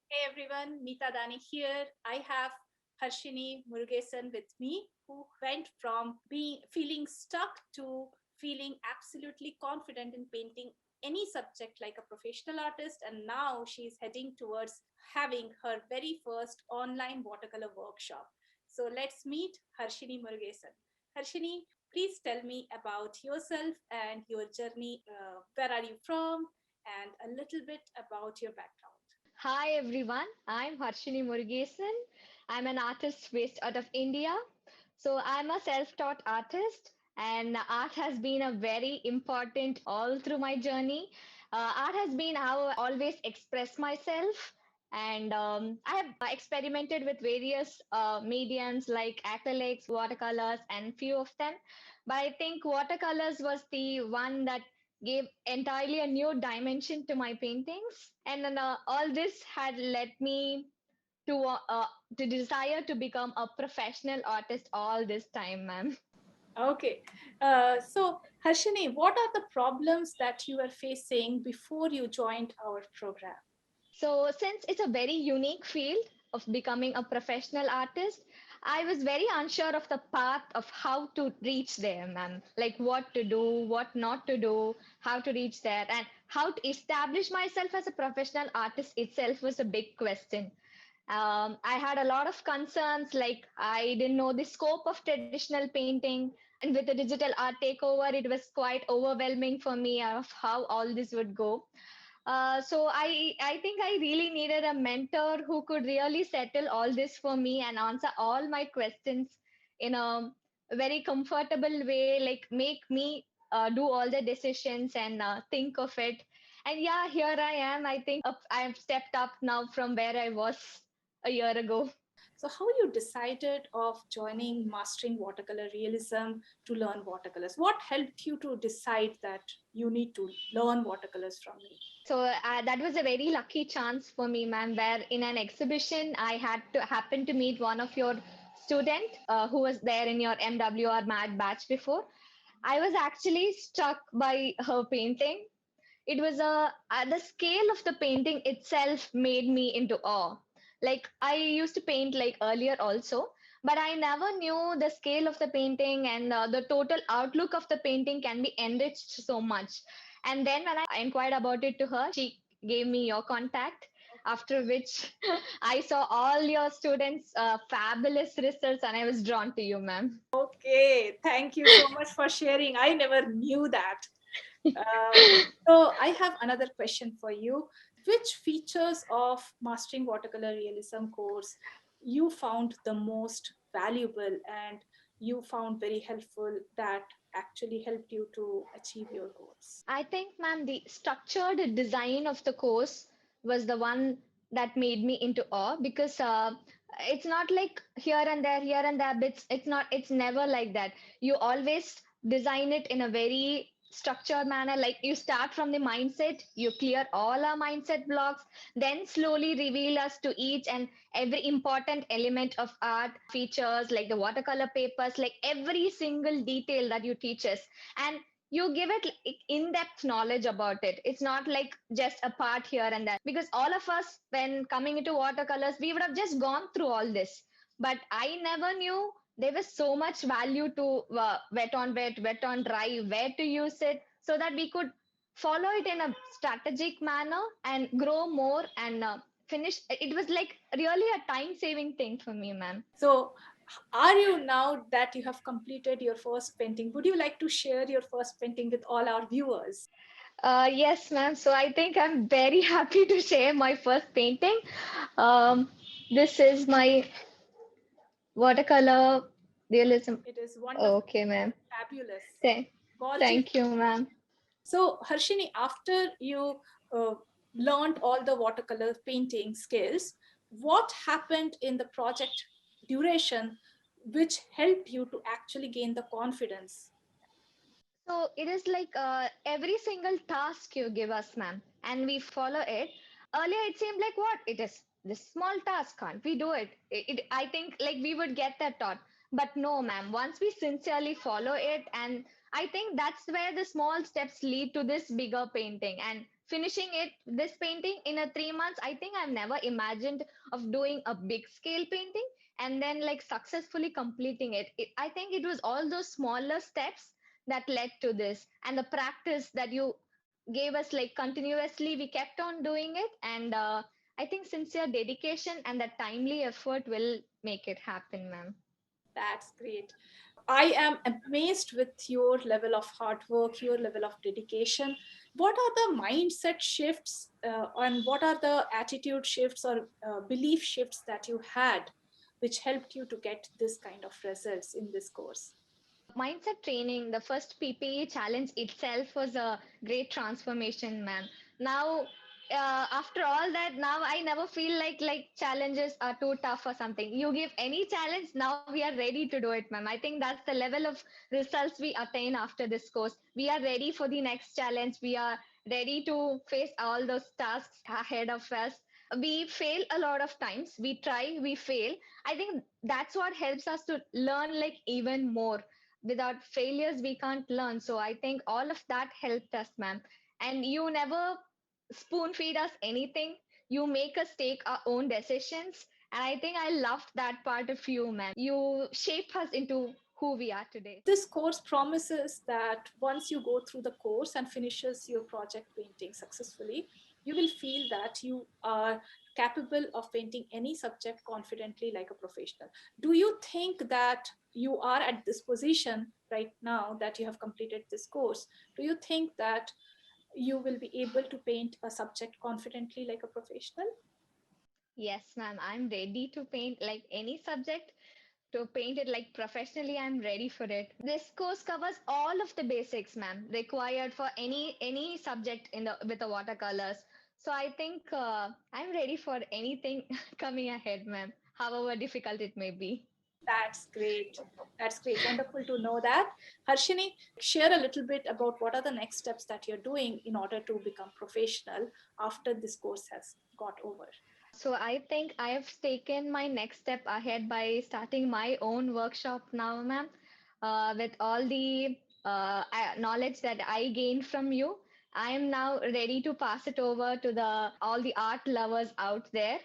Hey everyone, Meeta Dani here. I have Harshini Murugesan with me, who went from being feeling stuck to feeling absolutely confident in painting any subject like a professional artist, and now she's heading towards having her very first online watercolor workshop. So let's meet Harshini Murugesan. Harshini, please tell me about yourself and your journey. Where are you from? And a little bit about your background. Hi everyone, I'm Harshini Murugesan. I'm an artist based out of India. So I'm a self-taught artist and art has been a very important all through my journey. Art has been how I always express myself and I have experimented with various mediums like acrylics, watercolors and few of them. But I think watercolors was the one that gave entirely a new dimension to my paintings. And then, all this had led me to uh, uh, to desire to become a professional artist all this time, ma'am. Okay. So, Harshini, what are the problems that you were facing before you joined our program? So, since it's a very unique field of becoming a professional artist, I was very unsure of the path of how to reach there, ma'am. Like what to do, what not to do, how to reach there, and how to establish myself as a professional artist itself was a big question. I had a lot of concerns, like I didn't know the scope of traditional painting, and with the digital art takeover, it was quite overwhelming for me of how all this would go. So I think I really needed a mentor who could really settle all this for me and answer all my questions in a very comfortable way, like make me do all the decisions and think of it. And yeah, here I am. I think I have stepped up now from where I was a year ago. So, how you decided of joining Mastering Watercolor Realism to learn watercolors? What helped you to decide that you need to learn watercolors from me? So that was a very lucky chance for me, ma'am, where in an exhibition I had to happen to meet one of your student who was there in your MWR Mad batch before. I was actually struck by her painting. It was the scale of the painting itself made me into awe. Like I used to paint like earlier also, but I never knew the scale of the painting and the total outlook of the painting can be enriched so much. And then when I inquired about it to her, she gave me your contact. After which I saw all your students' fabulous results, and I was drawn to you, ma'am. Okay, thank you so much for sharing. I never knew that. So, I have another question for you. Which features of Mastering Watercolor Realism course you found the most valuable and you found very helpful that actually helped you to achieve your goals? I think, ma'am, the structured design of the course was the one that made me into awe because it's not like here and there bits. It's never like that. You always design it in a very structured manner. Like you start from the mindset, you clear all our mindset blocks, then slowly reveal us to each and every important element of art features, like the watercolor papers, like every single detail that you teach us. And you give it like in-depth knowledge about it. It's not like just a part here and there, because all of us when coming into watercolors we would have just gone through all this, but I never knew there was so much value to wet on wet, wet on dry, where to use it so that we could follow it in a strategic manner and grow more and finish. It was like really a time saving thing for me, ma'am. So, are you now that you have completed your first painting, would you like to share your first painting with all our viewers? Yes, ma'am. So I think I'm very happy to share my first painting. Um, this is my watercolor realism. It is wonderful, Okay, ma'am. fabulous, Th- gorgeous. Thank you, ma'am. So, Harshini, after you uh, learned all the watercolor painting skills, what happened in the project duration which helped you to actually gain the confidence? So it is like every single task you give us, ma'am, and we follow it. Earlier, it seemed like what it is this small task, can't we do it? I think like we would get that thought, but no, ma'am. Once we sincerely follow it, and I think that's where the small steps lead to this bigger painting. And finishing it, this painting in a 3 months. I think I've never imagined of doing a big scale painting and then like successfully completing it. I think it was all those smaller steps that led to this, and the practice that you gave us, like continuously we kept on doing it. And I think sincere dedication and the timely effort will make it happen, ma'am. That's great. I am amazed with your level of hard work, your level of dedication. What are the mindset shifts and what are the attitude shifts or belief shifts that you had which helped you to get this kind of results in this course? Mindset training, the first PPE challenge itself was a great transformation, ma'am. Now, after all that, now I never feel like challenges are too tough or something. You give any challenge, now we are ready to do it, ma'am. I think that's the level of results we attain after this course. We are ready for the next challenge. We are ready to face all those tasks ahead of us. We fail a lot of times. We try, we fail. I think that's what helps us to learn like even more. Without failures we can't learn. So I think all of that helped us, ma'am. And you never spoon feed us anything. You make us take our own decisions, and I think I loved that part of you, ma'am. You shape us into who we are today. This course promises that once you go through the course and finishes your project painting successfully, you will feel that you are capable of painting any subject confidently like a professional. Do you think that you are at this position right now that you have completed this course? Do you think that you will be able to paint a subject confidently like a professional? Yes, ma'am, I'm ready to paint like any subject. To paint it like professionally, I'm ready for it. This course covers all of the basics, ma'am, required for any subject in the with the watercolors. So I think I'm ready for anything coming ahead, ma'am, however difficult it may be. That's great. That's great. Wonderful to know that. Harshini, share a little bit about what are the next steps that you're doing in order to become professional after this course has got over. So I think I have taken my next step ahead by starting my own workshop now, ma'am. With all the knowledge that I gained from you, I am now ready to pass it over to the all the art lovers out there.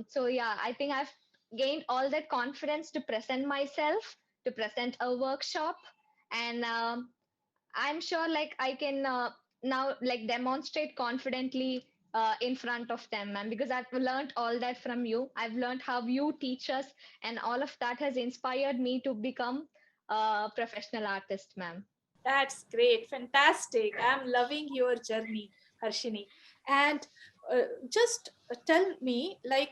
So yeah, I think I've gained all that confidence to present myself, to present a workshop, and I'm sure like I can now like demonstrate confidently in front of them, ma'am, because I've learned all that from you. I've learned how you teach us, and all of that has inspired me to become a professional artist, ma'am. That's great. Fantastic. I'm loving your journey, Harshini. And just tell me, like,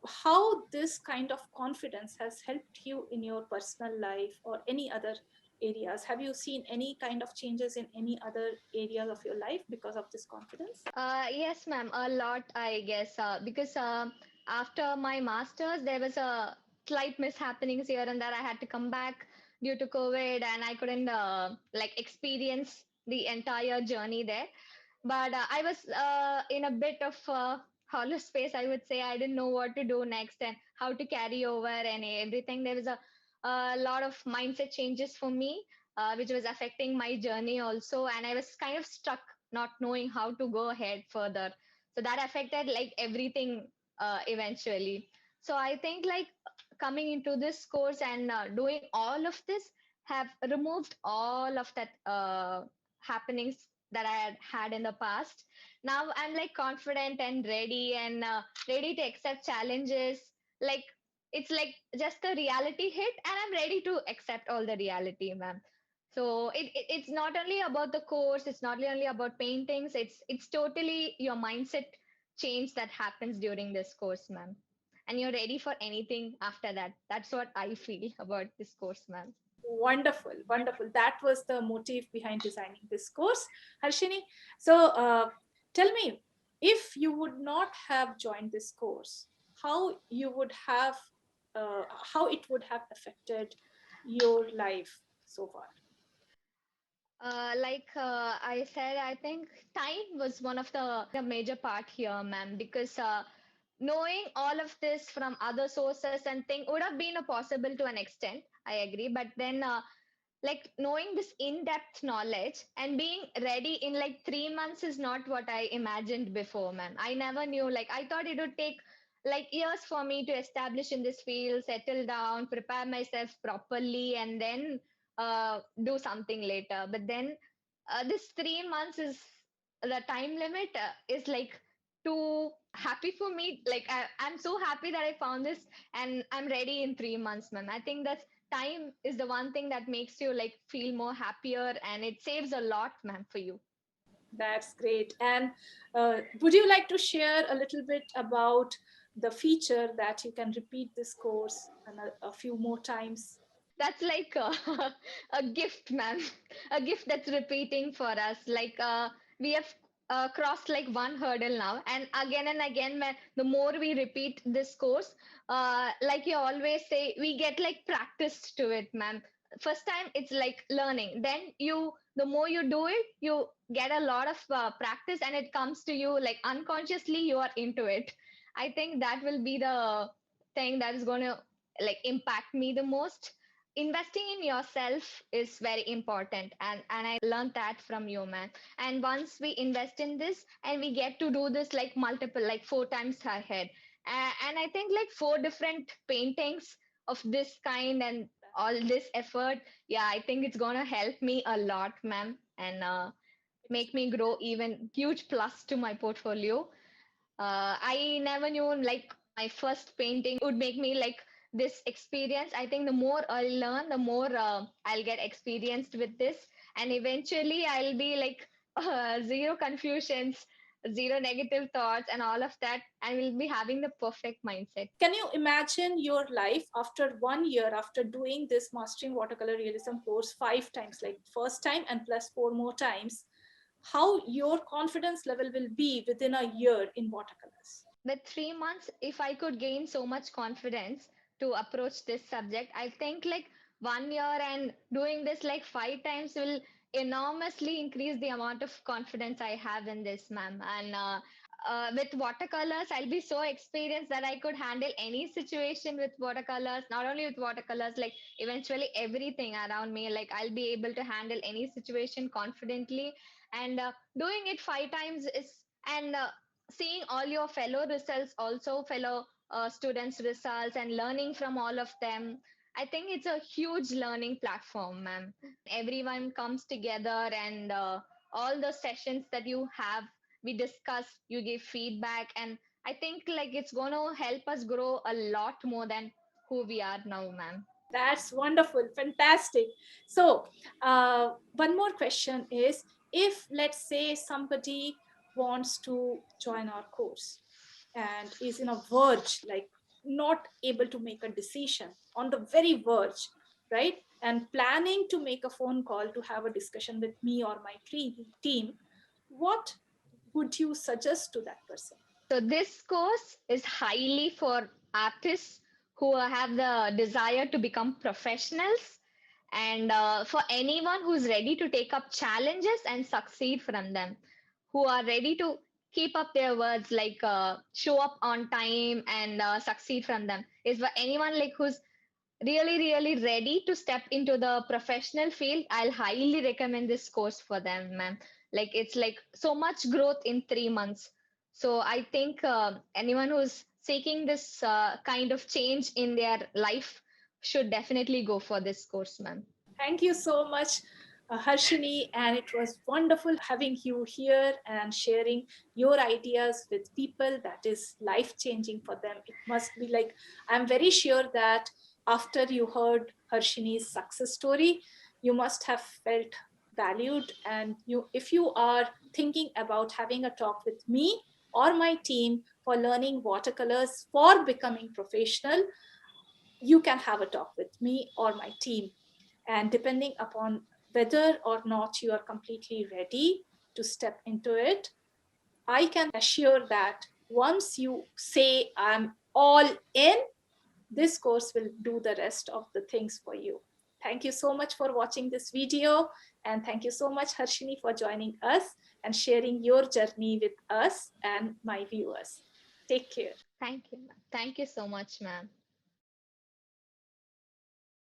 how this kind of confidence has helped you in your personal life or any other areas. Have you seen any kind of changes in any other areas of your life because of this confidence? Yes, ma'am, a lot, I guess, because after my master's, there was a slight mishappenings here and there. I had to come back due to COVID, and I couldn't like experience the entire journey there. But I was in a bit of hollow space, I would say. I didn't know what to do next and how to carry over and everything. There was a lot of mindset changes for me, which was affecting my journey also. And I was kind of stuck, not knowing how to go ahead further. So that affected like everything eventually. So I think like coming into this course and doing all of this have removed all of that happenings that I had in the past. Now I'm like confident and ready and ready to accept challenges. Like it's like just a reality hit, and I'm ready to accept all the reality, ma'am. So it's not only about the course, it's not only about paintings, it's totally your mindset change that happens during this course, ma'am. And you're ready for anything after that. That's what I feel about this course, ma'am. Wonderful, wonderful. That was the motive behind designing this course, Harshini. So, tell me, if you would not have joined this course, how you would have, how it would have affected your life so far? I said, I think time was one of the major part here, ma'am, because knowing all of this from other sources and thing would have been a possible to an extent. I agree, but then like knowing this in-depth knowledge and being ready in like 3 months is not what I imagined before, man. I never knew, like I thought it would take like years for me to establish in this field, settle down, prepare myself properly, and then do something later. But then this 3 months is the time limit is like too happy for me. Like I'm so happy that I found this and I'm ready in 3 months, man. I think that's time is the one thing that makes you like feel more happier, and it saves a lot, man, for you. That's great. And would you like to share a little bit about the feature that you can repeat this course and a few more times? That's like a gift, man. A gift that's repeating for us. Like we have crossed like one hurdle now, and again, man, the more we repeat this course, like you always say, we get like practiced to it, man. First time it's like learning, then the more you do it, you get a lot of practice, and it comes to you like unconsciously you are into it. I think that will be the thing that is going to like impact me the most. Investing in yourself is very important, and I learned that from you, man. And once we invest in this and we get to do this like multiple, like 4 times ahead, and I think like 4 different paintings of this kind and all this effort, yeah, I think it's gonna help me a lot, man, and make me grow even huge plus to my portfolio. I never knew like my first painting would make me like this experience. I think the more I'll learn, the more I'll get experienced with this, and eventually I'll be like zero confusions, zero negative thoughts, and all of that, and we'll be having the perfect mindset. Can you imagine your life after 1 year after doing this Mastering Watercolor Realism course 5 times, like first time and plus 4 more times, how your confidence level will be within a year in watercolors? With 3 months, if I could gain so much confidence to approach this subject, I think like 1 year and doing this like 5 times will enormously increase the amount of confidence I have in this, ma'am. And with watercolors, I'll be so experienced that I could handle any situation with watercolors, not only with watercolors, like eventually everything around me. Like I'll be able to handle any situation confidently. And doing it 5 times is, and seeing all your fellow results, also fellow students' results, and learning from all of them. I think it's a huge learning platform, ma'am. Everyone comes together, and all the sessions that you have, we discuss, you give feedback, and I think like it's going to help us grow a lot more than who we are now, ma'am. That's wonderful, fantastic. So, one more question is, if let's say somebody wants to join our course and is in a verge, like not able to make a decision, on the very verge, right? And planning to make a phone call to have a discussion with me or my team, what would you suggest to that person? So this course is highly for artists who have the desire to become professionals, and for anyone who's ready to take up challenges and succeed from them, who are ready to keep up their words, like show up on time and succeed from them, is for anyone like who's really ready to step into the professional field. I'll highly recommend this course for them, ma'am. Like it's like so much growth in 3 months. So I think anyone who's seeking this kind of change in their life should definitely go for this course, ma'am. Thank you so much, Harshini, and it was wonderful having you here and sharing your ideas with people. That is life changing for them. It must be like, I'm very sure that after you heard Harshini's success story, you must have felt valued. And you, if you are thinking about having a talk with me or my team for learning watercolors for becoming professional, you can have a talk with me or my team. And depending upon whether or not you are completely ready to step into it, I can assure that once you say, I'm all in, this course will do the rest of the things for you. Thank you so much for watching this video. And thank you so much, Harshini, for joining us and sharing your journey with us and my viewers. Take care. Thank you, ma'am. Thank you so much, ma'am.